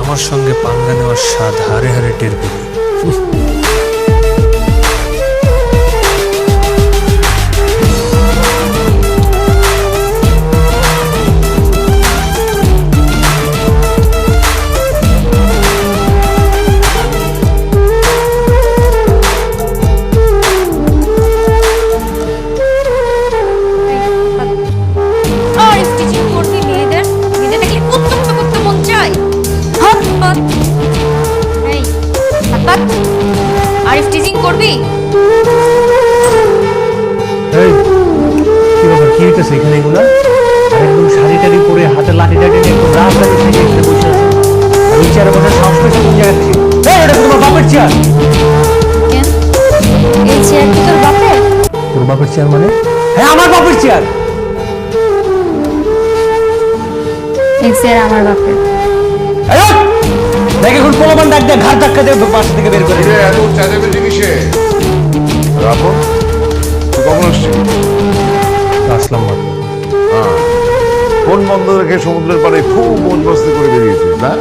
আমার সঙ্গে পাঙ্গা নেওয়ার স্বাদ হারে হারে টের পেবি। আরিফ টিজিং করবি? এই কি ব্যাপার, কি হইতেছে এখানে এগুলা? আর একদম শাড়ি টাড়ি পরে হাতে লাঠি টাঠি নিয়ে একদম রাস্তায় থেকে এখানে বসে আছে। আর ওই চেয়ারে বসে সাহস পেয়েছে কোন জায়গা থেকে? এই এটা তোমার বাপের চেয়ার। কেন এই চেয়ার কি তোর বাপের? তোর বাপের চেয়ার মানে? হ্যাঁ আমার বাপের চেয়ার। এই চেয়ার আমার বাপের। দেখ এখন পোলাপান ডাক দেয়, ঘাট ধাক্কা দিয়ে বাসা থেকে বের করে। এত চেঁচামেচি কিসে? রাখো, তুই কখন আসছিস? আসলাম মাত্র। ফোন বন্ধ রেখে সমুদ্রের পাড়ে খুব মন মস্তি করে বেরিয়েছিস না?